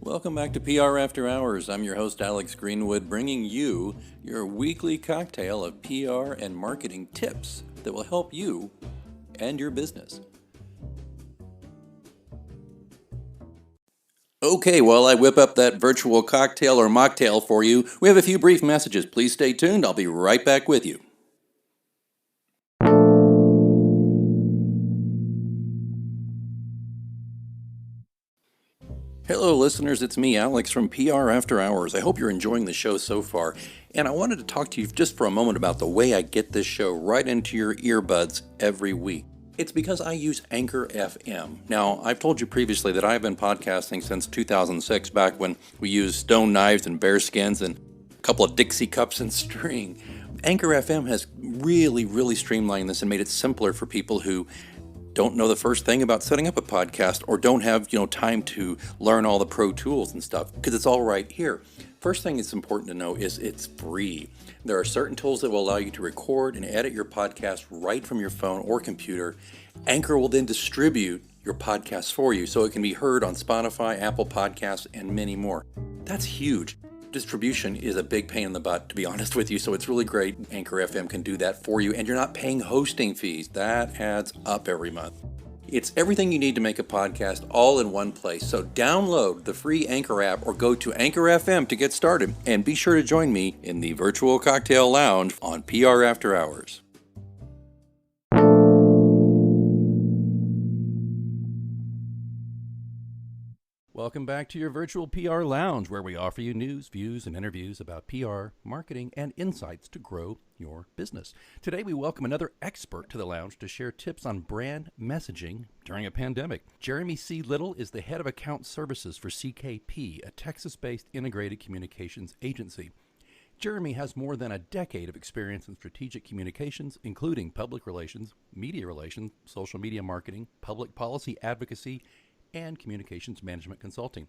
Welcome back to PR After Hours. I'm your host, Alex Greenwood, bringing you your weekly cocktail of PR and marketing tips that will help you and your business. Okay, while I whip up that virtual cocktail or mocktail for you, we have a few brief messages. Please stay tuned. I'll be right back with you. Hello, listeners. It's me, Alex, from PR After Hours. I hope you're enjoying the show so far. And I wanted to talk to you just for a moment about the way I get this show right into your earbuds every week. It's because I use Anchor FM. Now, I've told you previously that I've been podcasting since 2006, back when we used stone knives and bear skins and a couple of Dixie cups and string. Anchor FM has really streamlined this and made it simpler for people who don't know the first thing about setting up a podcast or don't have, time to learn all the pro tools and stuff, because it's all right here. First thing it's important to know is it's free. There are certain tools that will allow you to record and edit your podcast right from your phone or computer. Anchor will then distribute your podcast for you so it can be heard on Spotify, Apple Podcasts, and many more. That's huge. Distribution is a big pain in the butt, to be honest with you, so it's really great Anchor FM can do that for you, and you're not paying hosting fees. That adds up every month. It's everything you need to make a podcast all in one place, so download the free Anchor app or go to Anchor FM to get started, and be sure to join me in the virtual cocktail lounge on PR After Hours. Welcome back to your virtual PR lounge, where we offer you news, views, and interviews about PR, marketing, and insights to grow your business. Today, we welcome another expert to the lounge to share tips on brand messaging during a pandemic. Jeremy C. Little is the head of account services for CKP, a Texas-based integrated communications agency. Jeremy has more than a decade of experience in strategic communications, including public relations, social media marketing, public policy advocacy, and communications management consulting.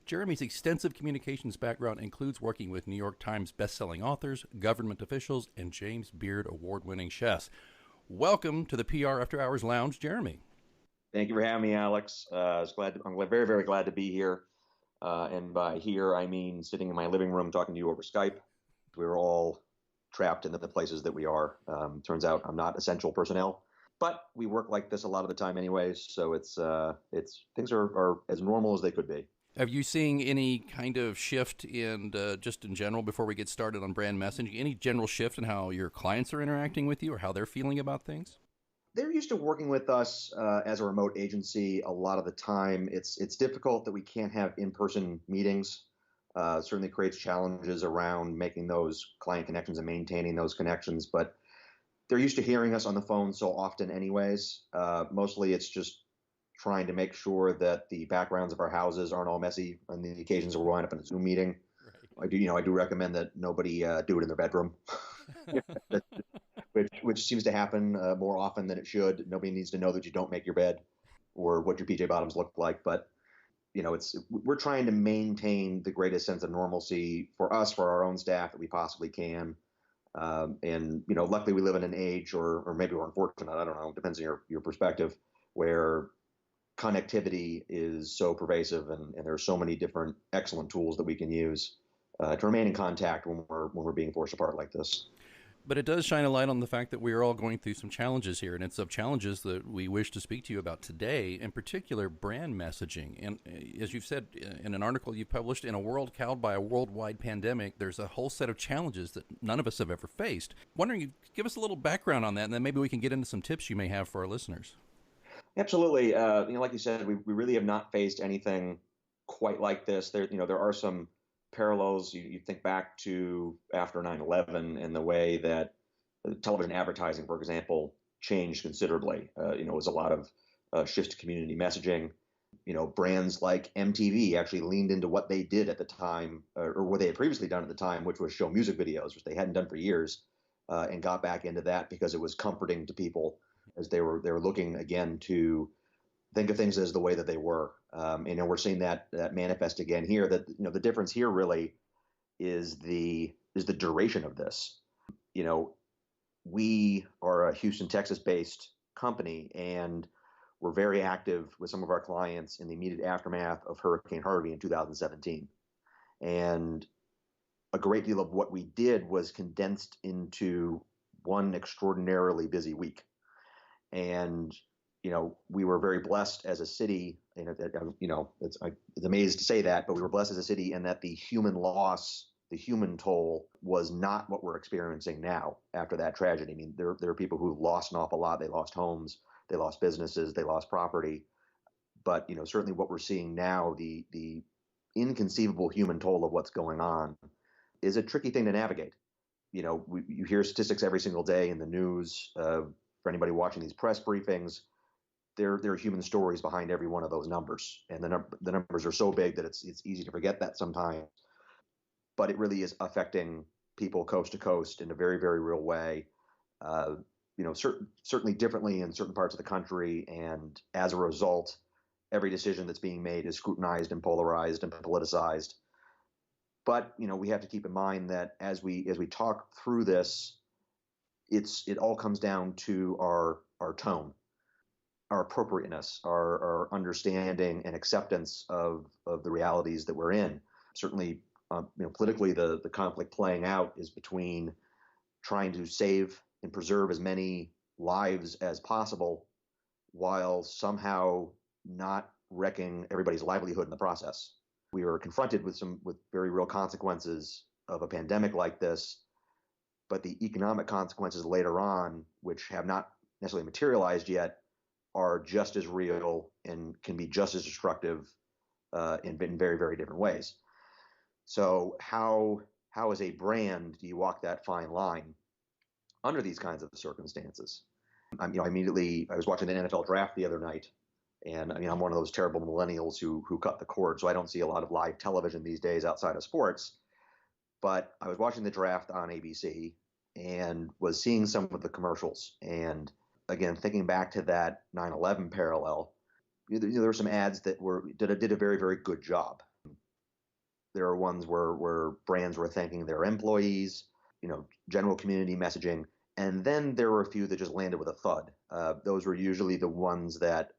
Jeremy's extensive communications background includes working with New York Times bestselling authors, government officials, and James Beard award-winning chefs. Welcome to the PR After Hours Lounge, Jeremy. Thank you for having me, Alex. I'm very glad to be here. And by here, I mean sitting in my living room talking to you over Skype. We're all trapped in the places that we are. Turns out I'm not essential personnel. But we work like this a lot of the time anyways, so it's things are as normal as they could be. Have you seen any kind of shift in just in general, before we get started on brand messaging, any general shift in how your clients are interacting with you or how they're feeling about things? They're used to working with us as a remote agency a lot of the time. It's difficult that we can't have in-person meetings. Certainly creates challenges around making those client connections and maintaining those connections, but they're used to hearing us on the phone so often anyways. Mostly it's just trying to make sure that the backgrounds of our houses aren't all messy on the occasions where we wind up in a Zoom meeting. Right. I do recommend that nobody do it in their bedroom, which seems to happen more often than it should. Nobody needs to know that you don't make your bed or what your PJ bottoms look like. But we're trying to maintain the greatest sense of normalcy for us, for our own staff, that we possibly can. And luckily we live in an age, or maybe we're unfortunate, I don't know, depends on your perspective, where connectivity is so pervasive, and there are so many different excellent tools that we can use to remain in contact when we're being forced apart like this. But it does shine a light on the fact that we are all going through some challenges here, and it's of challenges that we wish to speak to you about today, in particular brand messaging. And as you've said in an article you published, in a world cowed by a worldwide pandemic, there's a whole set of challenges that none of us have ever faced. Wondering, you give us a little background on that, and then maybe we can get into some tips you may have for our listeners. Absolutely. Like you said, we really have not faced anything quite like this. There are some parallels. You think back to after 9/11 and the way that television advertising, for example, changed considerably. It was a lot of shift to community messaging. Brands like MTV actually leaned into what they did at the time, or what they had previously done at the time, which was show music videos, which they hadn't done for years, and got back into that because it was comforting to people as they were looking again to think of things as the way that they were. We're seeing that manifest again here. That the difference here really is the duration of this. We are a Houston, Texas-based company, and were very active with some of our clients in the immediate aftermath of Hurricane Harvey in 2017. And a great deal of what we did was condensed into one extraordinarily busy week. And, we were very blessed as a city, and, it's amazed to say that, but we were blessed as a city in that the human loss, the human toll was not what we're experiencing now after that tragedy. I mean, there are people who lost an awful lot. They lost homes, they lost businesses, they lost property. But, certainly what we're seeing now, the inconceivable human toll of what's going on is a tricky thing to navigate. You hear statistics every single day in the news. For anybody watching these press briefings, there are human stories behind every one of those numbers, and the numbers are so big that it's easy to forget that sometimes. But it really is affecting people coast to coast in a very, very real way. Certainly differently in certain parts of the country, and as a result, every decision that's being made is scrutinized and polarized and politicized. But we have to keep in mind that as we talk through this, it all comes down to our tone, our appropriateness, our understanding and acceptance of the realities that we're in. Certainly, politically, the conflict playing out is between trying to save and preserve as many lives as possible, while somehow not wrecking everybody's livelihood in the process. We are confronted with very real consequences of a pandemic like this, but the economic consequences later on, which have not necessarily materialized yet, are just as real and can be just as destructive in very, very different ways. So how as a brand do you walk that fine line under these kinds of circumstances? I was watching the NFL draft the other night, and I'm one of those terrible millennials who cut the cord, so I don't see a lot of live television these days outside of sports. But I was watching the draft on ABC and was seeing some of the commercials. And again, thinking back to that 9/11 parallel, there were some ads that did a very, very good job. There are ones where brands were thanking their employees, general community messaging. And then there were a few that just landed with a thud. Those were usually the ones that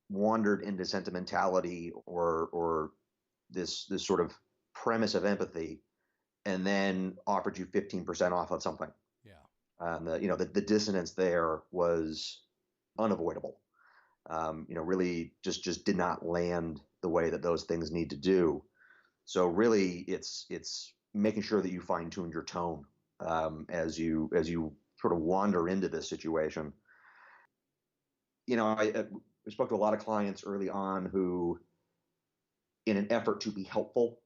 wandered into sentimentality or this sort of premise of empathy, and then offered you 15% off of something. Yeah. The dissonance there was unavoidable. Really just did not land the way that those things need to do. So really, it's making sure that you fine tune your tone as you sort of wander into this situation. I spoke to a lot of clients early on who, in an effort to be helpful,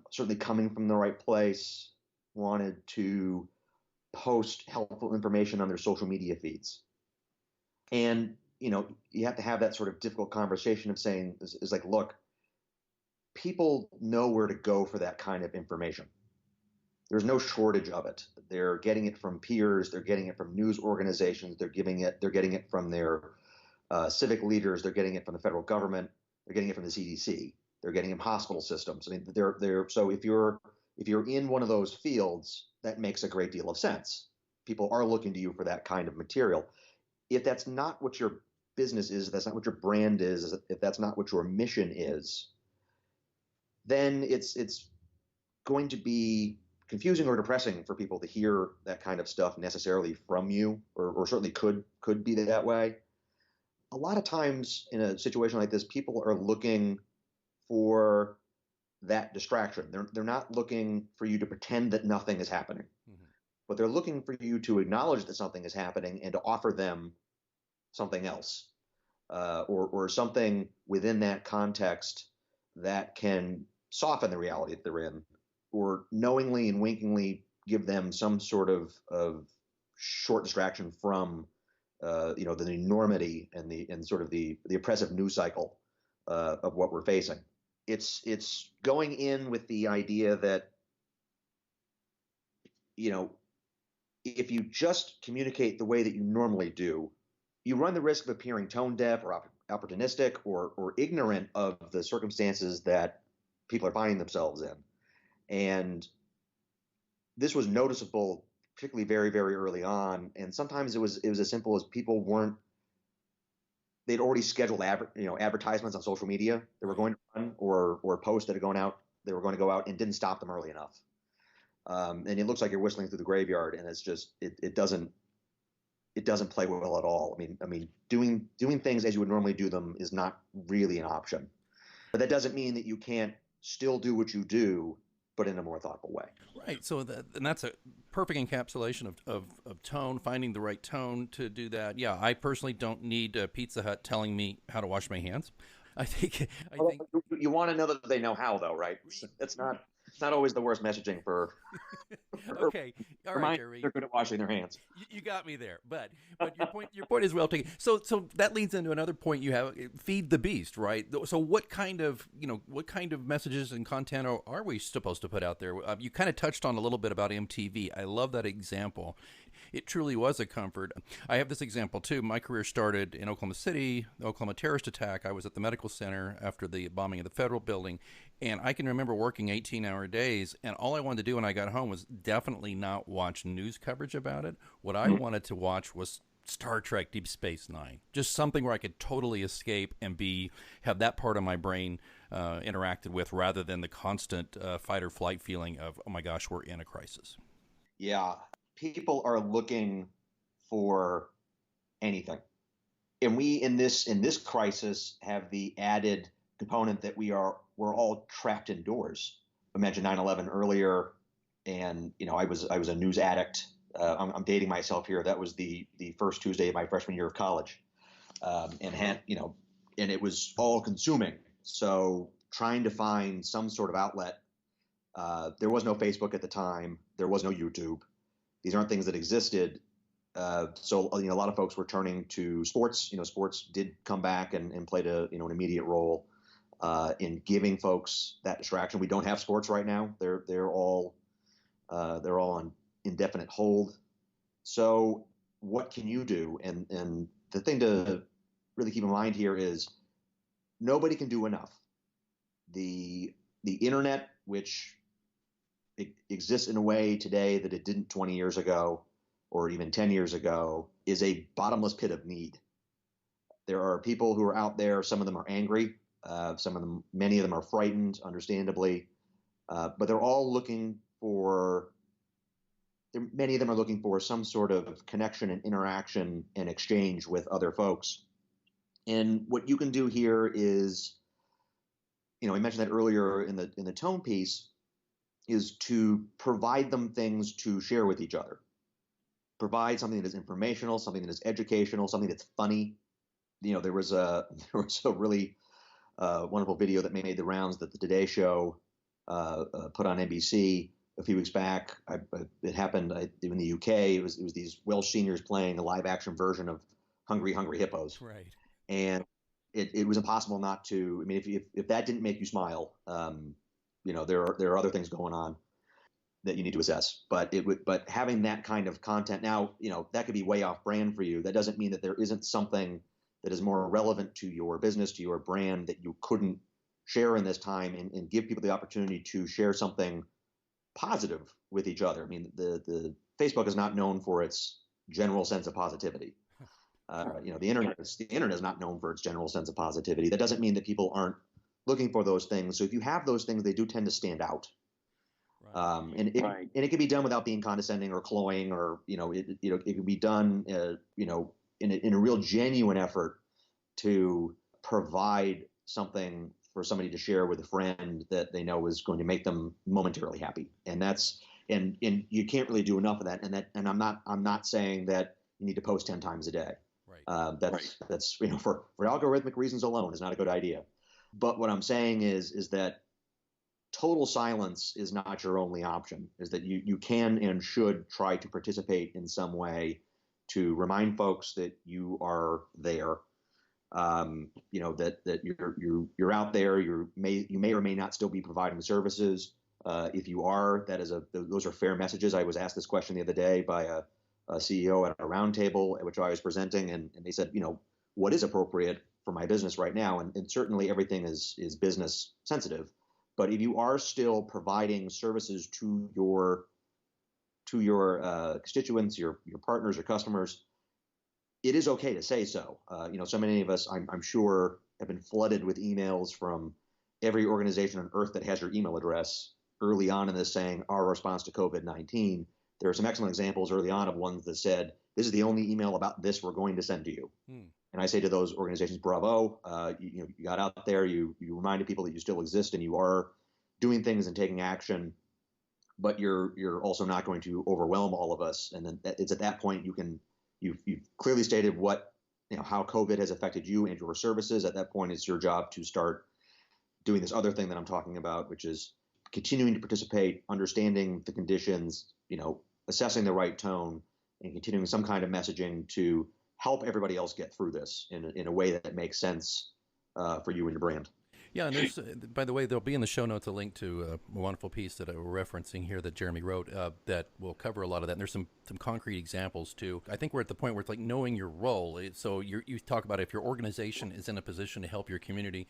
certainly coming from the right place, wanted to post helpful information on their social media feeds. And, you have to have that sort of difficult conversation of saying, is like, look, people know where to go for that kind of information. There's no shortage of it. They're getting it from peers. They're getting it from news organizations. They're getting it from their civic leaders. They're getting it from the federal government. They're getting it from the CDC. They're getting it from hospital systems. I mean, so if you're in one of those fields, that makes a great deal of sense. People are looking to you for that kind of material. If that's not what your business is, if that's not what your brand is, if that's not what your mission is, then it's going to be confusing or depressing for people to hear that kind of stuff necessarily from you, or certainly could be that way. A lot of times in a situation like this, people are looking for that distraction. They're not looking for you to pretend that nothing is happening, but they're looking for you to acknowledge that something is happening and to offer them something else, or something within that context that can soften the reality that they're in, or knowingly and winkingly give them some sort of short distraction from the enormity and sort of the oppressive news cycle of what we're facing. It's going in with the idea that, if you just communicate the way that you normally do, you run the risk of appearing tone deaf or opportunistic or ignorant of the circumstances that people are finding themselves in. And this was noticeable, particularly very, very early on. And sometimes it was as simple as people weren't they'd already scheduled advertisements on social media that were going to run, or posts that are going out, they were going to go out, and didn't stop them early enough. And it looks like you're whistling through the graveyard, and it's just it doesn't play well at all. I mean, doing things as you would normally do them is not really an option. But that doesn't mean that you can't still do what you do, but in a more thoughtful way. Right. So and that's a perfect encapsulation of tone, finding the right tone to do that. Yeah, I personally don't need Pizza Hut telling me how to wash my hands. I think you want to know that they know how, though, right? It's not always the worst messaging for. Okay, all right, Jerry. They're good at washing their hands. You got me there, but your point is well taken. So that leads into another point you have: feed the beast, right? So what kind of messages and content are we supposed to put out there? You kind of touched on a little bit about MTV. I love that example. It truly was a comfort. I have this example too. My career started in Oklahoma City, the Oklahoma terrorist attack. I was at the medical center after the bombing of the federal building, and I can remember working 18-hour days, and all I wanted to do when I got home was definitely not watch news coverage about it. What I wanted to watch was Star Trek Deep Space Nine, just something where I could totally escape and have that part of my brain interacted with, rather than the constant fight or flight feeling of, oh my gosh, we're in a crisis. Yeah. People are looking for anything. And we in this crisis have the added component that we're all trapped indoors. I mentioned 9/11 earlier, and I was a news addict. I'm dating myself here. That was the first Tuesday of my freshman year of college, and it was all consuming. So trying to find some sort of outlet. There was no Facebook at the time. There was no YouTube. These aren't things that existed. So a lot of folks were turning to sports. Sports did come back and played an immediate role in giving folks that distraction. We don't have sports right now. They're all on indefinite hold. So what can you do? And the thing to really keep in mind here is nobody can do enough. The internet, which it exists in a way today that it didn't 20 years ago or even 10 years ago, is a bottomless pit of need. There are people who are out there. Some of them are angry. Many of them are frightened, understandably. But they're all looking for, many of them are looking for some sort of connection and interaction and exchange with other folks. And what you can do here is, I mentioned that earlier in the tone piece, is to provide them things to share with each other. Provide something that is informational, something that is educational, something that's funny. There was a really wonderful video that made the rounds that the Today Show put on NBC a few weeks back. It happened in the UK. It was these Welsh seniors playing a live action version of Hungry Hungry Hippos. Right. And it was impossible not to. I mean, if that didn't make you smile, there are other things going on that you need to assess. But having that kind of content now, that could be way off brand for you. That doesn't mean that there isn't something that is more relevant to your business, to your brand, that you couldn't share in this time and give people the opportunity to share something positive with each other. I mean, the Facebook is not known for its general sense of positivity. The internet is not known for its general sense of positivity. That doesn't mean that people aren't looking for those things. So if you have those things, they do tend to stand out. Right. And it can be done without being condescending or cloying, or it can be done in a real genuine effort to provide something for somebody to share with a friend that they know is going to make them momentarily happy. And and you can't really do enough of that. And I'm not saying that you need to post 10 times a day. Right. That's for algorithmic reasons alone is not a good idea. But what I'm saying is that total silence is not your only option, is that you can and should try to participate in some way to remind folks that you are there, that you're out there. You may or may not still be providing services. If you are, those are fair messages. I was asked this question the other day by a CEO at a roundtable at which I was presenting, and they said, what is appropriate for my business right now? And certainly everything is business sensitive. But if you are still providing services to your constituents, your partners, your customers, it is okay to say so. So many of us, I'm sure, have been flooded with emails from every organization on earth that has your email address early on in this saying our response to COVID-19. There are some excellent examples early on of ones that said, this is the only email about this we're going to send to you. And I say to those organizations, bravo, you got out there, you reminded people that you still exist and you are doing things and taking action, but you're also not going to overwhelm all of us. And then it's at that point you've clearly stated how COVID has affected you and your services. At that point, it's your job to start doing this other thing that I'm talking about, which is continuing to participate, understanding the conditions, assessing the right tone, and continuing some kind of messaging to help everybody else get through this in a way that makes sense for you and your brand. Yeah, and there's, by the way, there'll be in the show notes a link to a wonderful piece that we're referencing here that Jeremy wrote that will cover a lot of that. And there's some concrete examples too. I think we're at the point where it's like knowing your role. So you talk about if your organization is in a position to help your community,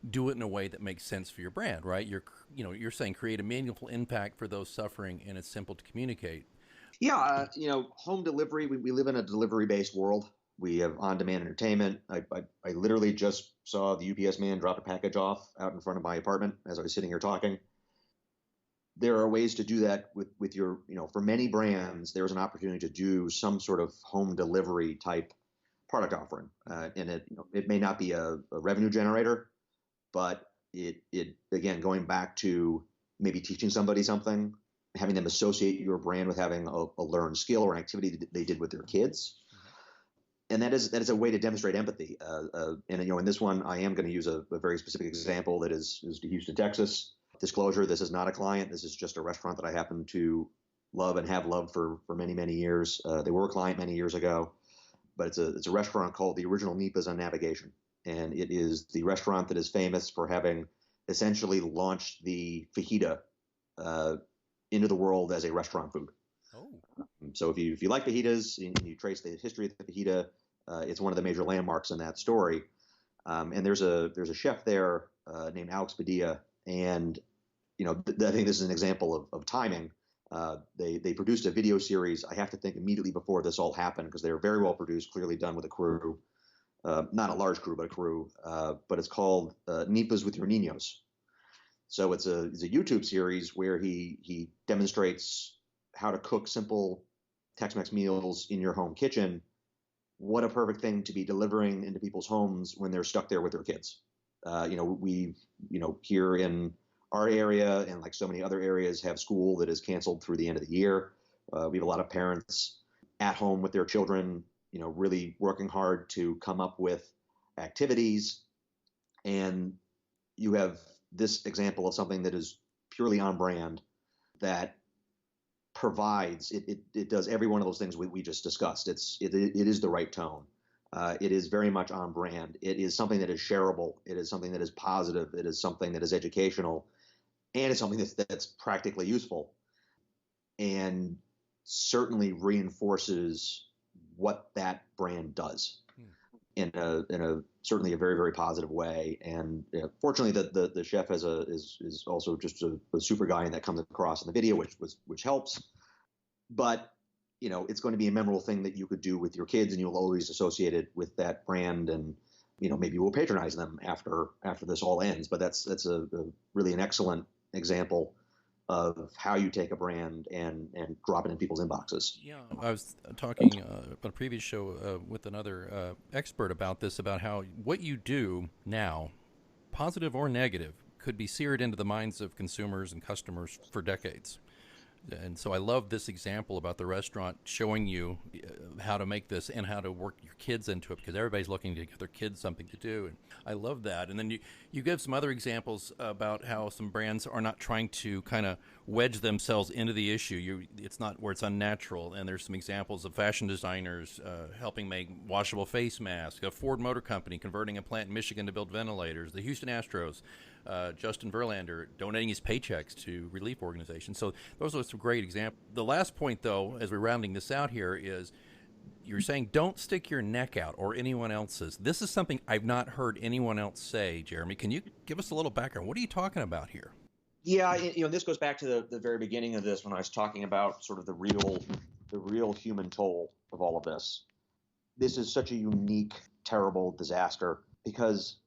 do it in a way that makes sense for your brand, right? You're saying create a meaningful impact for those suffering, and it's simple to communicate. Yeah, home delivery. We live in a delivery-based world. We have on-demand entertainment. I literally just saw the UPS man drop a package off out in front of my apartment as I was sitting here talking. There are ways to do that with your, for many brands, there's an opportunity to do some sort of home delivery type product offering. And it may not be a revenue generator, but it again, going back to maybe teaching somebody something, having them associate your brand with having a learned skill or an activity that they did with their kids. And that is a way to demonstrate empathy. And in this one, I am going to use a very specific example that is to Houston, Texas. Disclosure: this is not a client. This is just a restaurant that I happen to love and have loved for many, many years. They were a client many years ago, but it's a restaurant called the Original Nipas on Navigation, and it is the restaurant that is famous for having essentially launched the fajita into the world as a restaurant food. Oh. So if you like fajitas and you trace the history of the fajita, it's one of the major landmarks in that story. And there's a chef there named Alex Padilla, and I think this is an example of timing. They produced a video series. I have to think immediately before this all happened because they were very well produced, clearly done with a crew, not a large crew, but a crew. But it's called Nipas with Your Niños. So it's a YouTube series where he demonstrates how to cook simple Tex-Mex meals in your home kitchen. What a perfect thing to be delivering into people's homes when they're stuck there with their kids. We here in our area and like so many other areas have school that is canceled through the end of the year. We have a lot of parents at home with their children, really working hard to come up with activities. And you have this example of something that is purely on brand that provides it does every one of those things we just discussed. It is the right tone. It is very much on brand. It is something that is shareable. It is something that is positive. It is something that is educational, and it's something that's practically useful, and certainly reinforces what that brand does in a certainly a very, very positive way. And fortunately, the chef is also just a super guy, and that comes across in the video, which helps. But it's going to be a memorable thing that you could do with your kids, and you'll always associate it with that brand. And maybe we'll patronize them after this all ends. But that's a really an excellent example of how you take a brand and drop it in people's inboxes. Yeah, I was talking on a previous show with another expert about this, about how what you do now, positive or negative, could be seared into the minds of consumers and customers for decades. And so I love this example about the restaurant showing you how to make this and how to work your kids into it, because everybody's looking to give their kids something to do. And I love that. And then you give some other examples about how some brands are not trying to kind of wedge themselves into the issue. It's not where it's unnatural. And there's some examples of fashion designers helping make washable face masks, a Ford Motor Company converting a plant in Michigan to build ventilators, the Houston Astros, Justin Verlander donating his paychecks to relief organizations. So those are some great examples. The last point, though, as we're rounding this out here, is you're saying don't stick your neck out, or anyone else's. This is something I've not heard anyone else say, Jeremy. Can you give us a little background? What are you talking about here? Yeah, this goes back to the very beginning of this when I was talking about sort of the real human toll of all of this. this is such a unique, terrible disaster because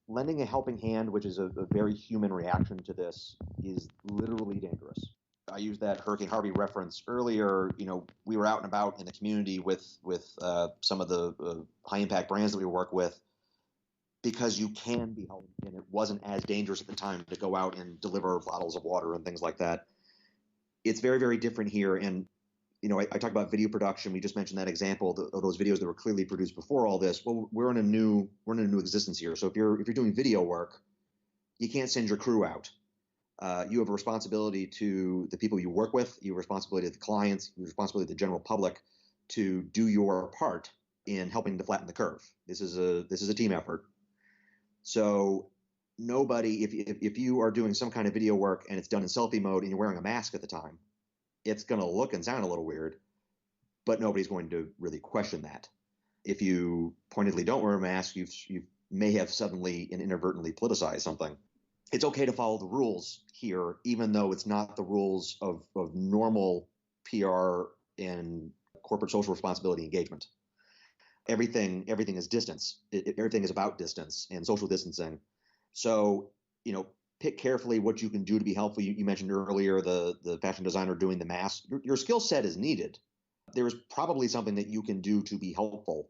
lending a helping hand, which is a very human reaction to this, is literally dangerous. I used that Hurricane Harvey reference earlier. We were out and about in the community with some of the high impact brands that we work with, because you can be helping, and it wasn't as dangerous at the time to go out and deliver bottles of water and things like that. It's very, very different here. And I talk about video production. We just mentioned that example of those videos that were clearly produced before all this. Well, we're in a new existence here. So if you're doing video work, you can't send your crew out. You have a responsibility to the people you work with. You have a responsibility to the clients. You have a responsibility to the general public to do your part in helping to flatten the curve. This is a team effort. So nobody, if you are doing some kind of video work and it's done in selfie mode and you're wearing a mask at the time, it's going to look and sound a little weird, but nobody's going to really question that. If you pointedly don't wear a mask, you may have suddenly and inadvertently politicized something. It's okay to follow the rules here, even though it's not the rules of normal PR and corporate social responsibility engagement. Everything is distance. Everything is about distance and social distancing. So, pick carefully what you can do to be helpful. You mentioned earlier the fashion designer doing the mask. Your skill set is needed. There is probably something that you can do to be helpful.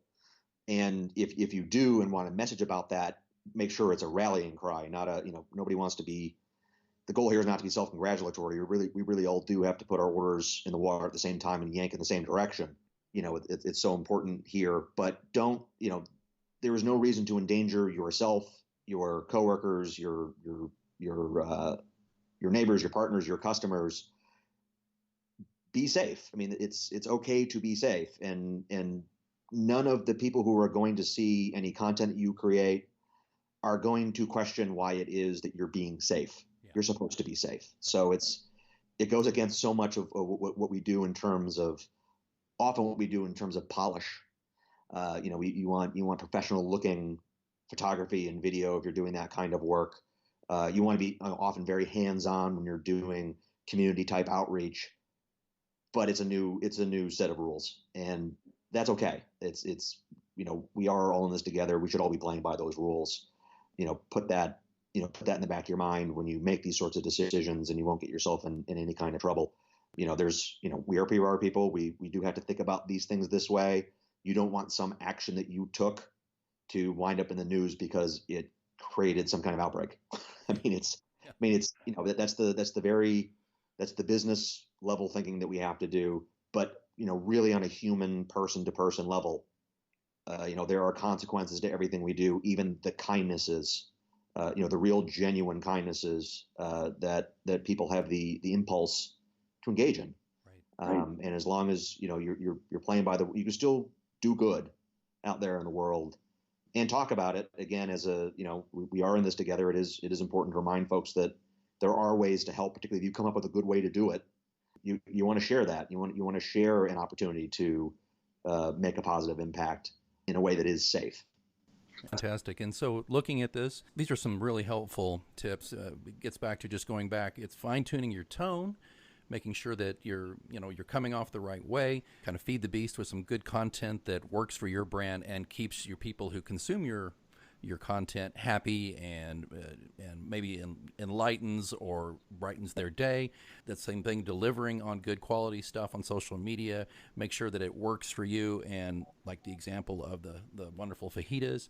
And if you do and want a message about that, make sure it's a rallying cry, not nobody wants to be. The goal here is not to be self-congratulatory. We really all do have to put our orders in the water at the same time and yank in the same direction. It's so important here, but don't, there is no reason to endanger yourself, your coworkers, your neighbors, your partners, your customers. Be safe. I mean, it's okay to be safe, and none of the people who are going to see any content that you create are going to question why it is that you're being safe. Yeah. You're supposed to be safe. So it goes against so much of what we do in terms of polish. You want professional looking photography and video if you're doing that kind of work. You want to be often very hands-on when you're doing community type outreach, but it's a new set of rules, and that's okay. It's we are all in this together. We should all be playing by those rules. Put that in the back of your mind when you make these sorts of decisions, and you won't get yourself in any kind of trouble. We are PR people. We do have to think about these things this way. You don't want some action that you took to wind up in the news because it created some kind of outbreak. That's the business level thinking that we have to do. But, really on a human person to person level, there are consequences to everything we do, even the kindnesses, the real genuine kindnesses that people have the impulse to engage in. Right. And as long as you're playing by you can still do good out there in the world and talk about it. Again, as we are in this together. It is important to remind folks that there are ways to help, particularly if you come up with a good way to do it. You want to share that. You want to share an opportunity to make a positive impact in a way that is safe. Fantastic. And so looking at this, these are some really helpful tips. It gets back to just going back. It's fine-tuning your tone, making sure that you're coming off the right way, kind of feed the beast with some good content that works for your brand and keeps your people who consume your content happy and maybe enlightens or brightens their day. That same thing, delivering on good quality stuff on social media. Make sure that it works for you, and like the example of the wonderful fajitas.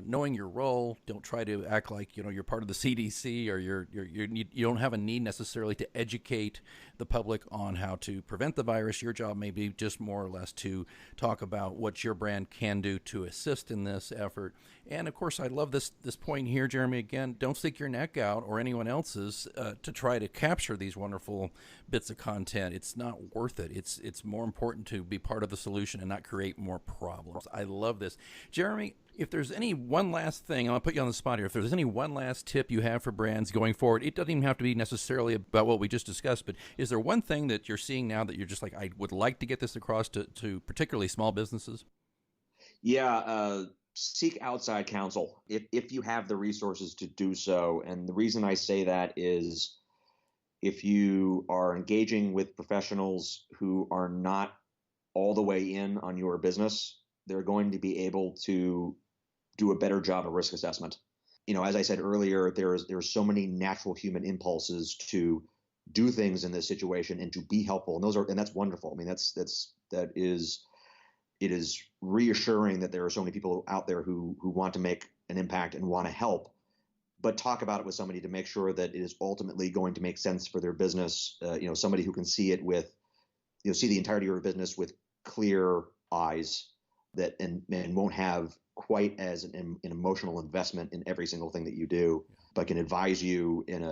Knowing your role, don't try to act like you're part of the CDC or you don't have a need necessarily to educate the public on how to prevent the virus. Your job may be just more or less to talk about what your brand can do to assist in this effort. And of course, I love this point here, Jeremy. Again, don't stick your neck out or anyone else's to try to capture these wonderful bits of content. It's not worth it. It's more important to be part of the solution and not create more problems. I love this, Jeremy. If there's any one last thing, I'll put you on the spot here. If there's any one last tip you have for brands going forward, it doesn't even have to be necessarily about what we just discussed, but is there one thing that you're seeing now that you're just like, I would like to get this across to particularly small businesses? Yeah, seek outside counsel if you have the resources to do so. And the reason I say that is if you are engaging with professionals who are not all the way in on your business, they're going to be able to do a better job of risk assessment. As I said earlier, there's so many natural human impulses to do things in this situation and to be helpful, and that's wonderful. I mean, it is reassuring that there are so many people out there who want to make an impact and want to help, but talk about it with somebody to make sure that it is ultimately going to make sense for their business. Somebody who can see it see the entirety of your business with clear eyes, and won't have quite as an emotional investment in every single thing that you do, but can advise you in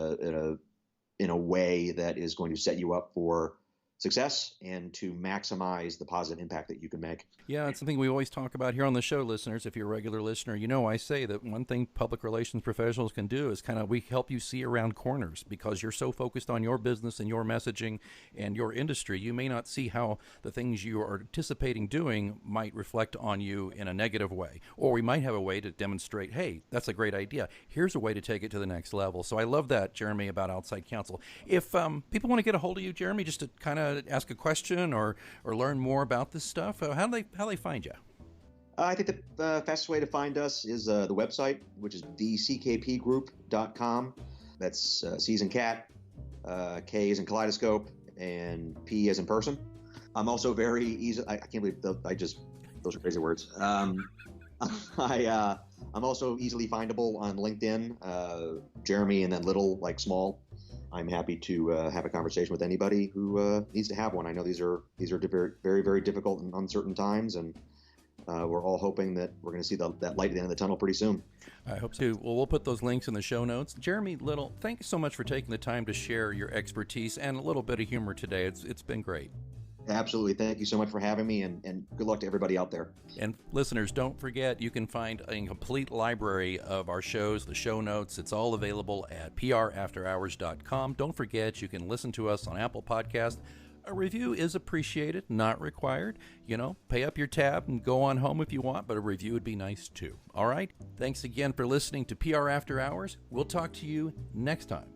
a way that is going to set you up for success and to maximize the positive impact that you can make. Yeah, it's something we always talk about here on the show, listeners. If you're a regular listener, I say that one thing public relations professionals can do is we help you see around corners, because you're so focused on your business and your messaging and your industry. You may not see how the things you are anticipating doing might reflect on you in a negative way. Or we might have a way to demonstrate, hey, that's a great idea. Here's a way to take it to the next level. So I love that, Jeremy, about outside counsel. If people want to get a hold of you, Jeremy, just to kind of ask a question or learn more about this stuff, how do they find you? I think the fastest way to find us is the website, which is theckpgroup.com. That's C as in cat, K as in kaleidoscope, and P as in person. I'm also very easy. I can't believe those are crazy words. I'm also easily findable on LinkedIn, Jeremy, and then little like small. I'm happy to have a conversation with anybody who needs to have one. I know these are very, very difficult and uncertain times, and we're all hoping that we're going to see that light at the end of the tunnel pretty soon. I hope so. Well, we'll put those links in the show notes. Jeremy Little, thank you so much for taking the time to share your expertise and a little bit of humor today. It's been great. Absolutely. Thank you so much for having me, and good luck to everybody out there. And listeners, don't forget, you can find a complete library of our shows, the show notes. It's all available at prafterhours.com. Don't forget, you can listen to us on Apple Podcast. A review is appreciated, not required. Pay up your tab and go on home if you want, but a review would be nice too. All right? Thanks again for listening to PR After Hours. We'll talk to you next time.